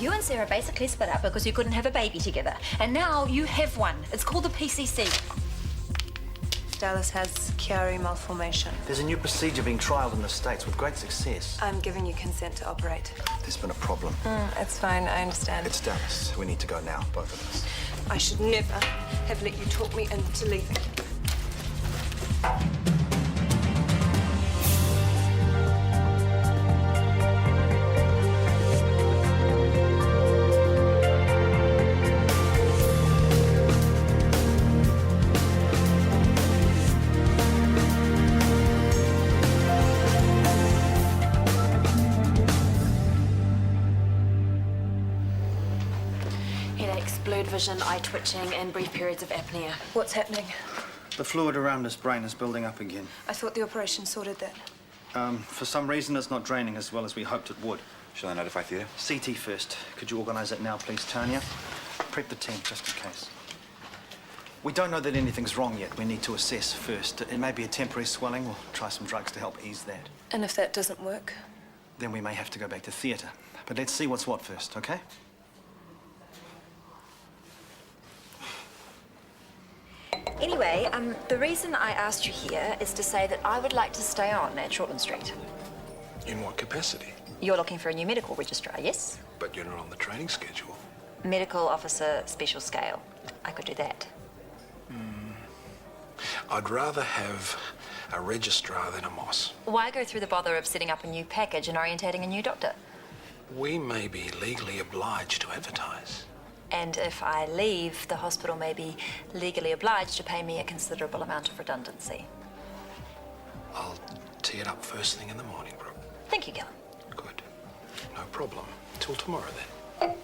You and Sarah basically split up because you couldn't have a baby together. And now you have one. It's called the PCC. Dallas has Chiari malformation. There's a new procedure being trialled in the States with great success. I'm giving you consent to operate. There's been a problem. It's fine, I understand. It's Dallas. We need to go now, both of us. I should never have let you talk me into leaving. Blurred vision, eye twitching, and brief periods of apnea. What's happening? The fluid around his brain is building up again. I thought the operation sorted that. For some reason, it's not draining as well as we hoped it would. Shall I notify theatre? CT first. Could you organise it now, please, Tanya? Prep the team, just in case. We don't know that anything's wrong yet. We need to assess first. It may be a temporary swelling. We'll try some drugs to help ease that. And if that doesn't work? Then we may have to go back to theatre. But let's see what's what first, okay? Anyway, the reason I asked you here is to say that I would like to stay on at Shortland Street. In what capacity? You're looking for a new medical registrar, yes? But you're not on the training schedule. Medical officer, special scale. I could do that. I'd rather have a registrar than a moss. Why go through the bother of setting up a new package and orientating a new doctor? We may be legally obliged to advertise. And if I leave, the hospital may be legally obliged to pay me a considerable amount of redundancy. I'll tee it up first thing in the morning, Brooke. Thank you, Callum. Good. No problem. Till tomorrow, then.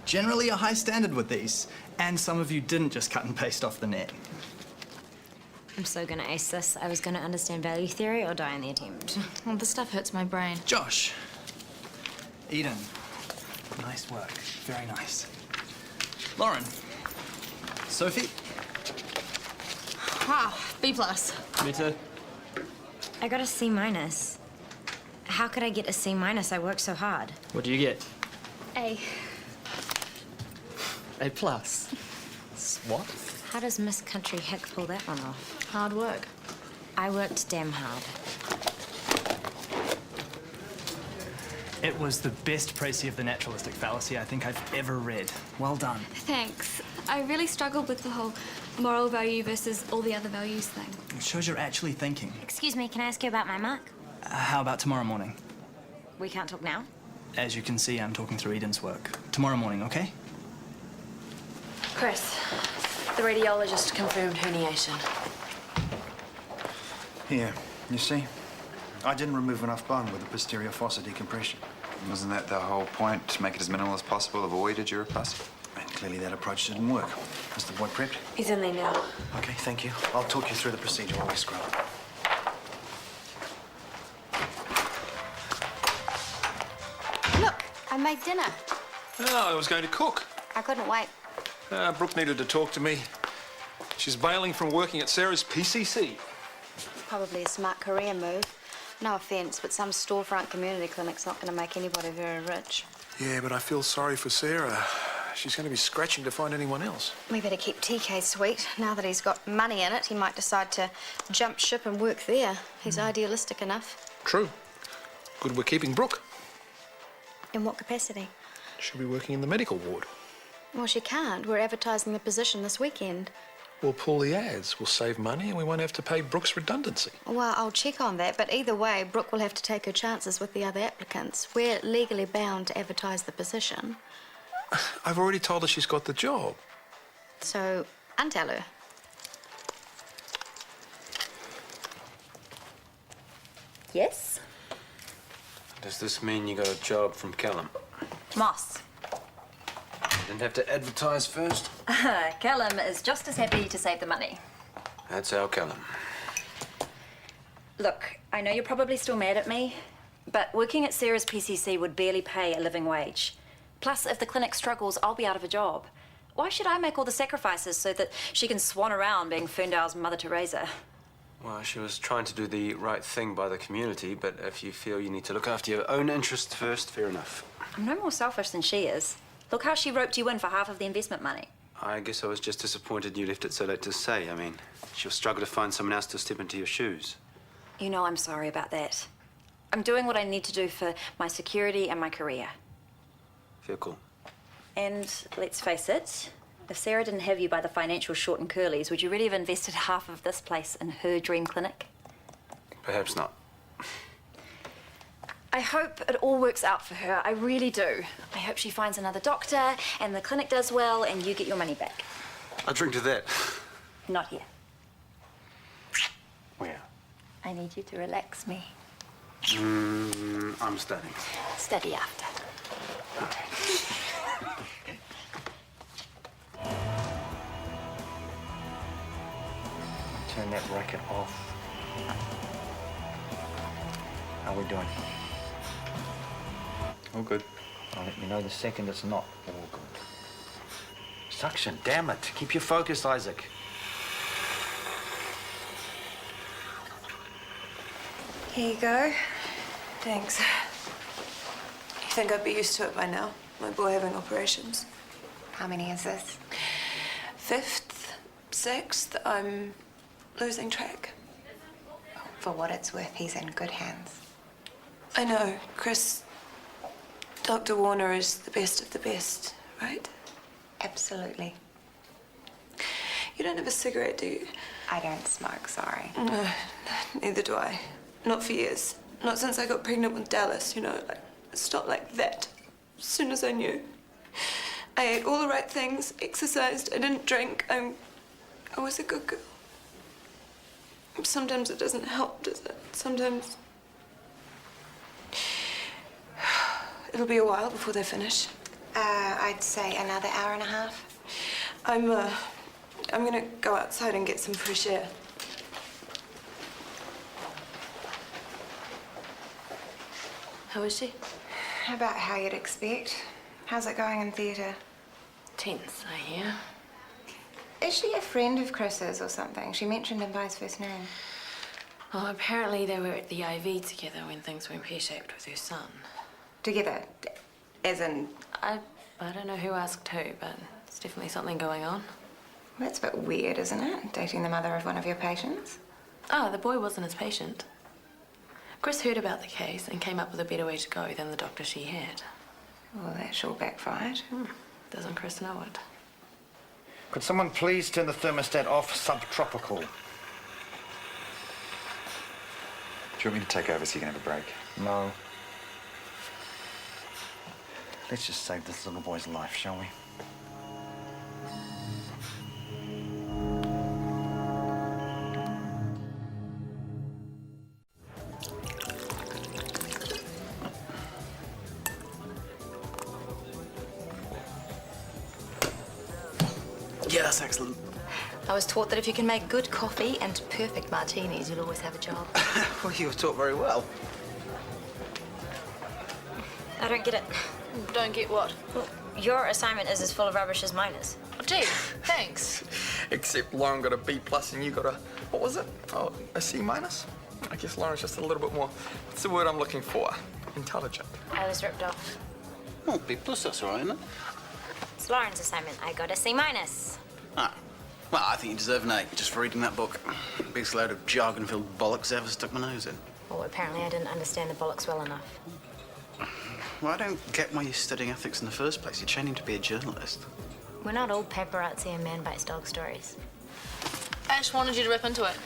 Generally a high standard with these. And some of you didn't just cut and paste off the net. I'm so gonna ace this. I was gonna understand value theory or die in the attempt. Well, the stuff hurts my brain. Josh. Eden. Nice work. Very nice. Lauren. Sophie. Wow, B+. Me too. I got a C-. How could I get a C-? I worked so hard. What do you get? A. A+. What? How does Miss Country Hick pull that one off? Hard work. I worked damn hard. It was the best précis of the naturalistic fallacy I think I've ever read. Well done. Thanks. I really struggled with the whole moral value versus all the other values thing. It shows you're actually thinking. Excuse me, can I ask you about my mark? How about tomorrow morning? We can't talk now? As you can see, I'm talking through Eden's work. Tomorrow morning, okay? Chris, the radiologist confirmed herniation. Here, you see? I didn't remove enough bone with the posterior fossa decompression. Wasn't that the whole point? To make it as minimal as possible, avoid a duroplasty? And clearly that approach didn't work. Is the boy prepped? He's in there now. Okay, thank you. I'll talk you through the procedure while we scrub. Look, I made dinner. Oh, I was going to cook. I couldn't wait. Brooke needed to talk to me. She's bailing from working at Sarah's PCC. Probably a smart career move. No offence, but some storefront community clinic's not going to make anybody very rich. Yeah, but I feel sorry for Sarah. She's going to be scratching to find anyone else. We better keep TK sweet. Now that he's got money in it, he might decide to jump ship and work there. He's idealistic enough. True. Good we're keeping Brooke. In what capacity? She'll be working in the medical ward. Well, she can't. We're advertising the position this weekend. We'll pull the ads. We'll save money and we won't have to pay Brooke's redundancy. Well, I'll check on that, but either way, Brooke will have to take her chances with the other applicants. We're legally bound to advertise the position. I've already told her she's got the job. So, untell her. Yes? Does this mean you got a job from Callum? Moss. Didn't have to advertise first? Callum is just as happy to save the money. That's our Callum. Look, I know you're probably still mad at me, but working at Sarah's PCC would barely pay a living wage. Plus, if the clinic struggles, I'll be out of a job. Why should I make all the sacrifices so that she can swan around being Ferndale's Mother Teresa? Well, she was trying to do the right thing by the community, but if you feel you need to look after your own interests first, fair enough. I'm no more selfish than she is. Look how she roped you in for half of the investment money. I guess I was just disappointed you left it so late to say. I mean, she'll struggle to find someone else to step into your shoes. You know I'm sorry about that. I'm doing what I need to do for my security and my career. Feel cool. And let's face it, if Sarah didn't have you by the financial short and curlies, would you really have invested half of this place in her dream clinic? Perhaps not. I hope it all works out for her. I really do. I hope she finds another doctor and the clinic does well and you get your money back. I'll drink to that. Not here. Where? I need you to relax me. I'm studying. Study after. Turn that racket off. How are we doing? All good. I'll let you know the second it's not all good. Suction, damn it. Keep your focus, Isaac. Here you go. Thanks. You think I'd be used to it by now? My boy having operations. How many is this? 5th, 6th, I'm losing track. For what it's worth, he's in good hands. I know, Chris. Dr. Warner is the best of the best, right? Absolutely. You don't have a cigarette, do you? I don't smoke, sorry. No, neither do I. Not for years. Not since I got pregnant with Dallas, you know. Like, it stopped like that. As soon as I knew. I ate all the right things, exercised, I didn't drink. I was a good girl. Sometimes it doesn't help, does it? Sometimes... It'll be a while before they finish. I'd say another hour and a half. I'm gonna go outside and get some fresh air. How is she? About how you'd expect. How's it going in theatre? Tense, I hear. Is she a friend of Chris's or something? She mentioned him by his first name. Well, apparently they were at the IV together when things went pear-shaped with her son. Together? As in... I don't know who asked who, but it's definitely something going on. That's a bit weird, isn't it? Dating the mother of one of your patients? Oh, the boy wasn't his patient. Chris heard about the case and came up with a better way to go than the doctor she had. Well, that sure backfired. Doesn't Chris know it? Could someone please turn the thermostat off subtropical? Do you want me to take over so you can have a break? No. Let's just save this little boy's life, shall we? Yeah, that's excellent. I was taught that if you can make good coffee and perfect martinis, you'll always have a job. Well, you were taught very well. I don't get it. Don't get what? Well, your assignment is as full of rubbish as mine is. Oh, gee, thanks. Except Lauren got a B+ and you got a, what was it? Oh, a C-. I guess Lauren's just a little bit more, what's the word I'm looking for? Intelligent. I was ripped off. Oh, B+, that's all right, isn't it? It's Lauren's assignment. I got a C-. Ah. Well, I think you deserve an A just for reading that book. Biggest load of jargon-filled bollocks I ever stuck my nose in. Well, apparently I didn't understand the bollocks well enough. Well, I don't get why you're studying ethics in the first place. You're training to be a journalist. We're not all paparazzi and man bites dog stories. Ash wanted you to rip into it.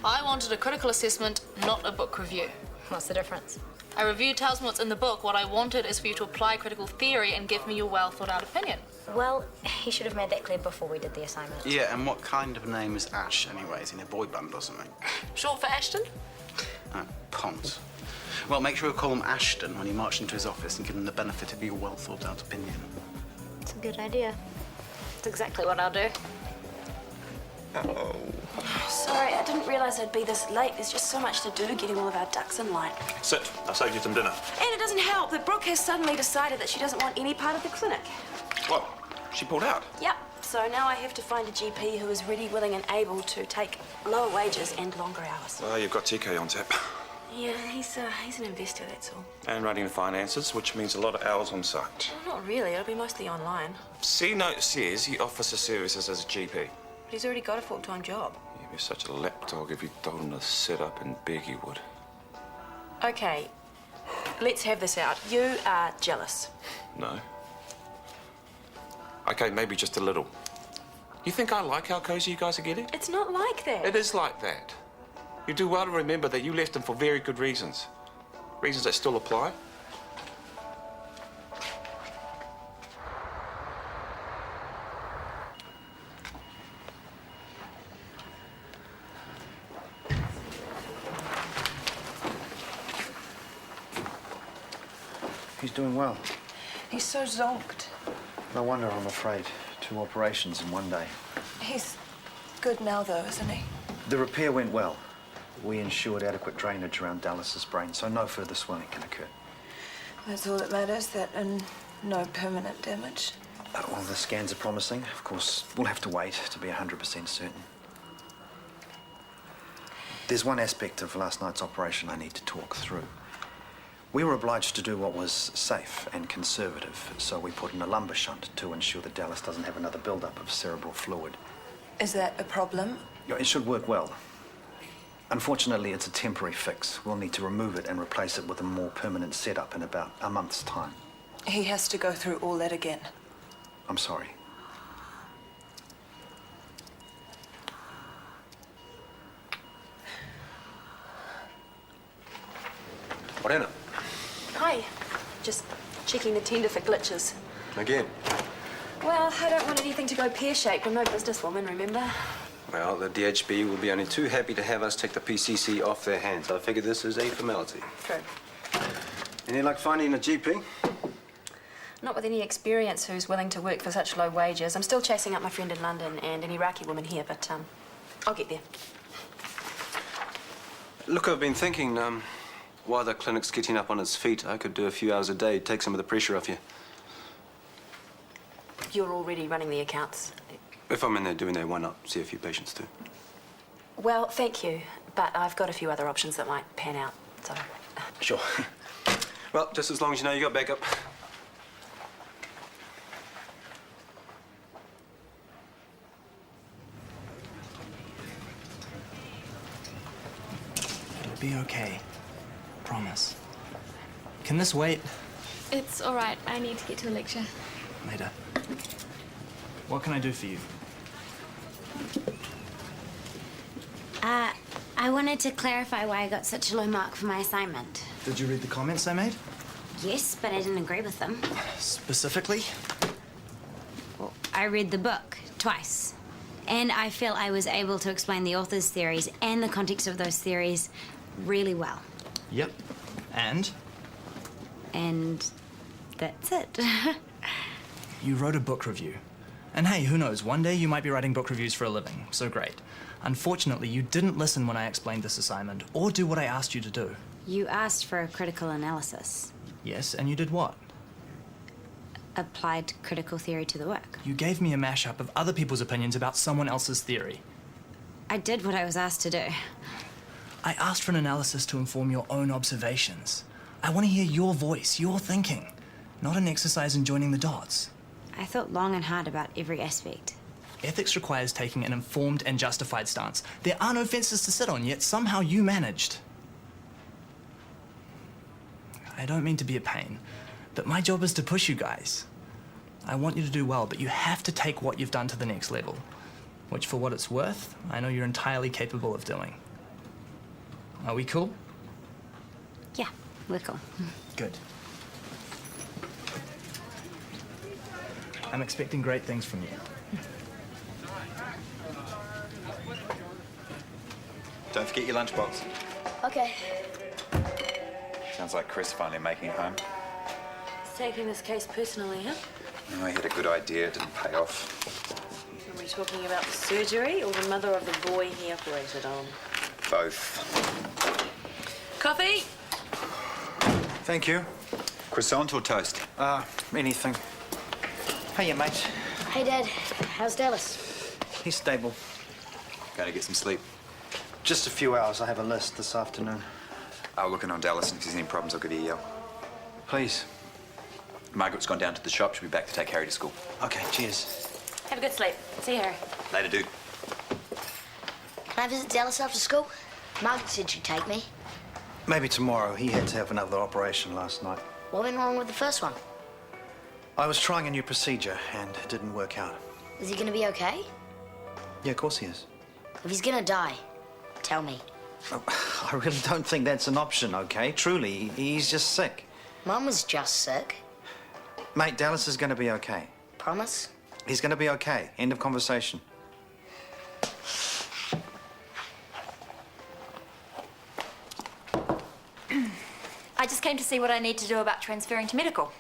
I wanted a critical assessment, not a book review. What's the difference? A review tells me what's in the book. What I wanted is for you to apply critical theory and give me your well-thought-out opinion. Well, he should have made that clear before we did the assignment. Yeah, and what kind of name is Ash, anyway? Is he in a boy band or something? Short for Ashton? Pont. Well, make sure you call him Ashton when you march into his office and give him the benefit of your well-thought-out opinion. It's a good idea. It's exactly what I'll do. Oh. Sorry, I didn't realise I'd be this late. There's just so much to do getting all of our ducks in line. Sit. I saved you some dinner. And it doesn't help that Brooke has suddenly decided that she doesn't want any part of the clinic. What? She pulled out. Yep. So now I have to find a GP who is ready, willing and able to take lower wages and longer hours. Well, you've got TK on tap. Yeah, he's an investor, that's all. And running the finances, which means a lot of hours on site. Well, not really. It'll be mostly online. C note says he offers his services as a GP. But he's already got a full-time job. He'd be such a lapdog if you told him to sit up and beg he would. Okay, let's have this out. You are jealous. No. Okay, maybe just a little. You think I like how cozy you guys are getting? It's not like that. It is like that. You do well to remember that you left him for very good reasons. Reasons that still apply. He's doing well. He's so zonked. No wonder, I'm afraid. 2 operations in one day. He's good now, though, isn't he? The repair went well. We ensured adequate drainage around Dallas's brain, so no further swelling can occur. That's all that matters, that and no permanent damage. Well, the scans are promising. Of course, we'll have to wait to be 100% certain. There's one aspect of last night's operation I need to talk through. We were obliged to do what was safe and conservative, so we put in a lumbar shunt to ensure that Dallas doesn't have another buildup of cerebral fluid. Is that a problem? It should work well. Unfortunately, it's a temporary fix. We'll need to remove it and replace it with a more permanent setup in about a month's time. He has to go through all that again. I'm sorry. Morena. Hi. Just checking the tender for glitches. Again. Well, I don't want anything to go pear-shaped. I'm no businesswoman, remember? Well, the DHB will be only too happy to have us take the PCC off their hands. I figure this is a formality. True. Any luck finding a GP? Not with any experience who's willing to work for such low wages. I'm still chasing up my friend in London and an Iraqi woman here, but I'll get there. Look, I've been thinking, while the clinic's getting up on its feet, I could do a few hours a day, take some of the pressure off you. You're already running the accounts. If I'm in there doing that, why not see a few patients too? Well, thank you, but I've got a few other options that might pan out, so... Sure. Well, just as long as you know you got backup. It'll be okay. Promise. Can this wait? It's all right. I need to get to a lecture. Later. What can I do for you? I wanted to clarify why I got such a low mark for my assignment. Did you read the comments I made? Yes, but I didn't agree with them. Specifically? Well, I read the book twice. And I feel I was able to explain the author's theories and the context of those theories really well. Yep. And? And that's it. You wrote a book review. And hey, who knows, one day you might be writing book reviews for a living, so great. Unfortunately, you didn't listen when I explained this assignment, or do what I asked you to do. You asked for a critical analysis. Yes, and you did what? Applied critical theory to the work. You gave me a mashup of other people's opinions about someone else's theory. I did what I was asked to do. I asked for an analysis to inform your own observations. I want to hear your voice, your thinking, not an exercise in joining the dots. I thought long and hard about every aspect. Ethics requires taking an informed and justified stance. There are no fences to sit on, yet somehow you managed. I don't mean to be a pain, but my job is to push you guys. I want you to do well, but you have to take what you've done to the next level, which, for what it's worth, I know you're entirely capable of doing. Are we cool? Yeah, we're cool. Good. I'm expecting great things from you. Don't forget your lunchbox. Okay. Sounds like Chris finally making it home. He's taking this case personally, huh? Oh, he had a good idea, it didn't pay off. Are we talking about the surgery or the mother of the boy he operated on? Both. Coffee? Thank you. Croissant or toast? Anything. Hiya, mate. Hey, Dad. How's Dallas? He's stable. Gotta get some sleep. Just a few hours. I have a list this afternoon. I'll look in on Dallas, and if there's any problems, I'll give you a yell. Please. Margaret's gone down to the shop. She'll be back to take Harry to school. Okay, cheers. Have a good sleep. See you, Harry. Later, dude. Can I visit Dallas after school? Margaret said she'd take me. Maybe tomorrow. He had to have another operation last night. What went wrong with the first one? I was trying a new procedure, and it didn't work out. Is he gonna be okay? Yeah, of course he is. If he's gonna die, tell me. Oh, I really don't think that's an option, okay? Truly, he's just sick. Mum was just sick. Mate, Dallas is going to be okay. Promise? He's going to be okay. End of conversation. I just came to see what I need to do about transferring to medical.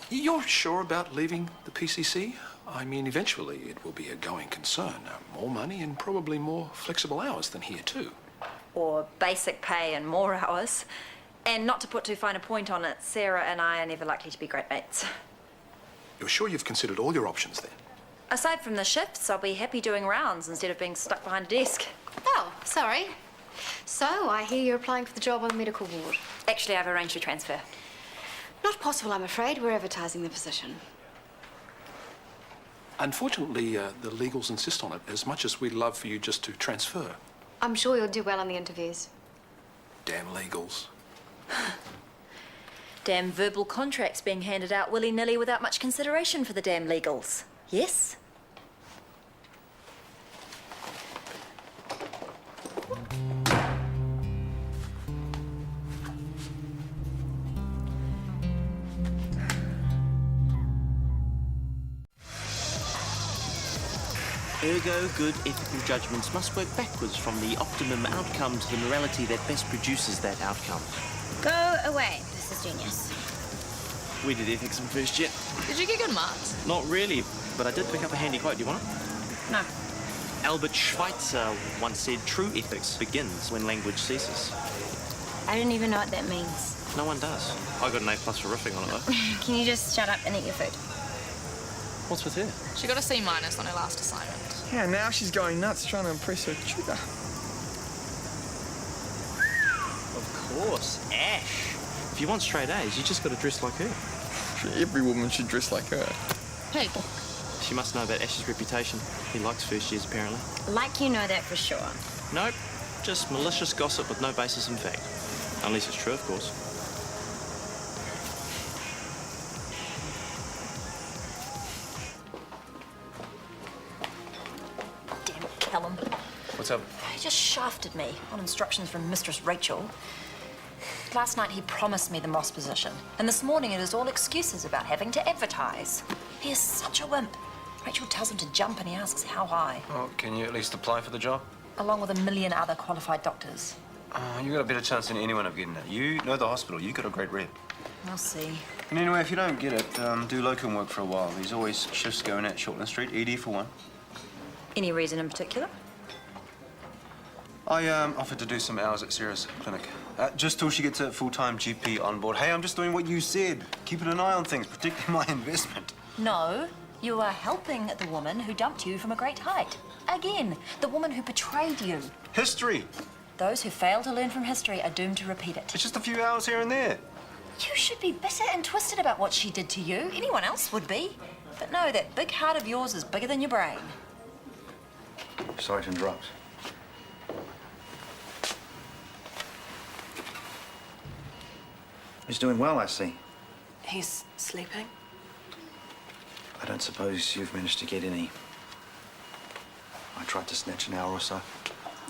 You're sure about leaving the PCC? I mean, eventually it will be a going concern. More money and probably more flexible hours than here, too. Or basic pay and more hours. And not to put too fine a point on it, Sarah and I are never likely to be great mates. You're sure you've considered all your options, then? Aside from the shifts, I'll be happy doing rounds instead of being stuck behind a desk. Oh, sorry. So, I hear you're applying for the job on the medical ward. Actually, I've arranged a transfer. Not possible, I'm afraid. We're advertising the position. Unfortunately, the legals insist on it, as much as we'd love for you just to transfer. I'm sure you'll do well on the interviews. Damn legals. Damn verbal contracts being handed out willy-nilly without much consideration for the damn legals. Yes? Ergo, good ethical judgments must work backwards from the optimum outcome to the morality that best produces that outcome. Go away. This is genius. We did ethics in first year. Did you get good marks? Not really, but I did pick up a handy quote. Do you want it? No. Albert Schweitzer once said, "True ethics begins when language ceases." I don't even know what that means. No one does. I got an A+ for riffing on it, though. Can you just shut up and eat your food? What's with her? She got a C- on her last assignment. Yeah, now she's going nuts trying to impress her tutor. Of course, Ash. If you want straight A's, you just got to dress like her. Every woman should dress like her. Hey. She must know about Ash's reputation. He likes first years, apparently. Like you know that for sure. Nope. Just malicious gossip with no basis in fact. Unless it's true, of course. Damn Callum. What's up? He just shafted me on instructions from Mistress Rachel. Last night he promised me the Moss position, and this morning it is all excuses about having to advertise. He is such a wimp. Rachel tells him to jump and he asks how high, Oh, can you at least apply for the job? along with a million other qualified doctors. You got a better chance than anyone of getting it. You know the hospital. You got a great rep. We'll see. And anyway, if you don't get it, do locum work for a while. There's always shifts going at Shortland Street, ED for one. Any reason in particular? I offered to do some hours at Sarah's clinic. Just till she gets a full-time GP on board. Hey, I'm just doing what you said. Keeping an eye on things, protecting my investment. No, you are helping the woman who dumped you from a great height. Again, the woman who betrayed you. History. Those who fail to learn from history are doomed to repeat it. It's just a few hours here and there. You should be bitter and twisted about what she did to you. Anyone else would be. But no, that big heart of yours is bigger than your brain. Sorry to interrupt. He's doing well, I see. He's sleeping. I don't suppose you've managed to get any. I tried to snatch an hour or so.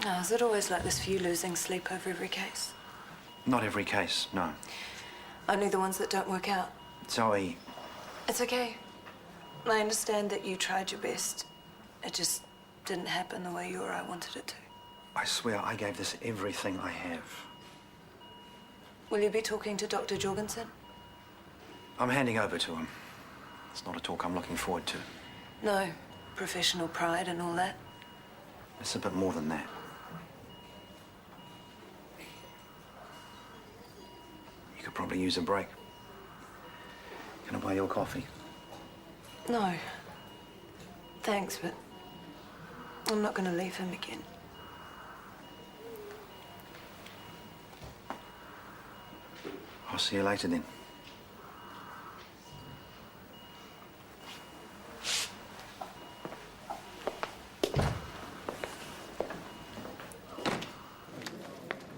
Oh, is it always like this for you losing sleep over every case? Not every case, no. Only the ones that don't work out. Zoe, It's okay. I understand that you tried your best. It just didn't happen the way you or I wanted it to. I swear I gave this everything I have. Will you be talking to Dr. Jorgensen? I'm handing over to him. It's not a talk I'm looking forward to. No. Professional pride and all that. It's a bit more than that. You could probably use a break. Can I buy you a coffee? No. Thanks, but I'm not going to leave him again. I'll see you later then.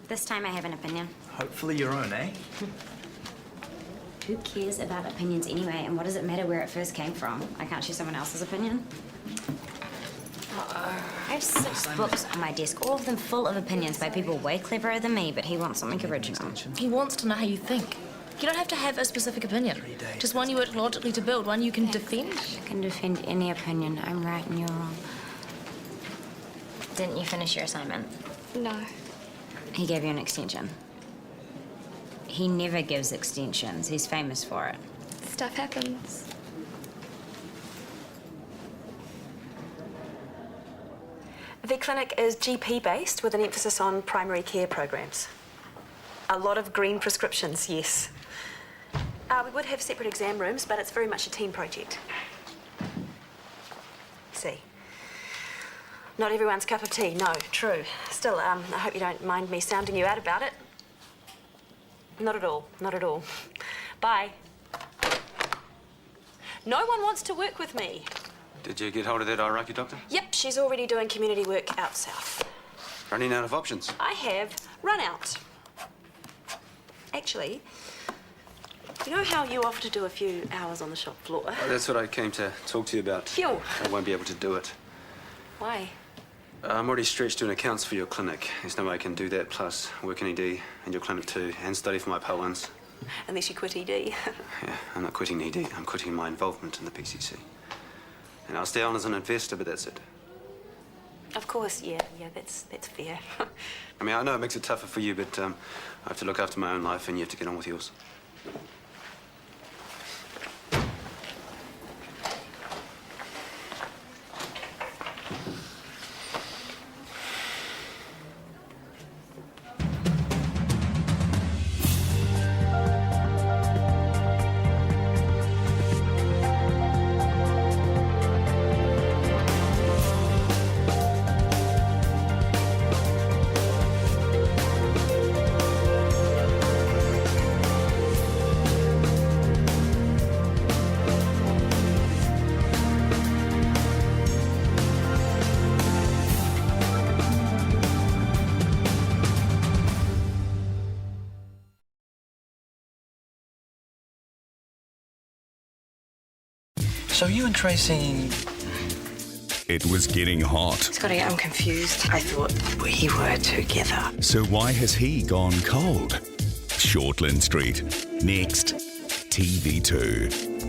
This time I have an opinion. Hopefully your own, eh? Who cares about opinions anyway, and what does it matter where it first came from? I can't share someone else's opinion. I have 6 books on my desk, all of them full of opinions by people way cleverer than me, but he wants something original. He wants to know how you think. You don't have to have a specific opinion. Just one you work logically to build, one you can defend. I can defend any opinion. I'm right and you're wrong. Didn't you finish your assignment? No. He gave you an extension. He never gives extensions. He's famous for it. Stuff happens. The clinic is GP-based with an emphasis on primary care programs. A lot of green prescriptions, yes. We would have separate exam rooms, but it's very much a team project. See. Not everyone's cup of tea, no, true. Still, I hope you don't mind me sounding you out about it. Not at all, not at all. Bye. No one wants to work with me. Did you get hold of that Iraqi doctor? Yep, she's already doing community work out south. Running out of options. I have run out. Actually, you know how you offer to do a few hours on the shop floor? Oh, that's what I came to talk to you about. Phew. I won't be able to do it. Why? I'm already stretched doing accounts for your clinic. There's no way I can do that, plus work in ED and your clinic too, and study for my PO1s. Unless you quit ED. Yeah, I'm not quitting ED. I'm quitting my involvement in the PCC. And I'll stay on as an investor, but that's it. Of course, yeah, that's fair. I mean, I know it makes it tougher for you, but I have to look after my own life and you have to get on with yours. So you and Tracy... It was getting hot. Scotty, I'm confused. I thought we were together. So why has he gone cold? Shortland Street. Next. TV2.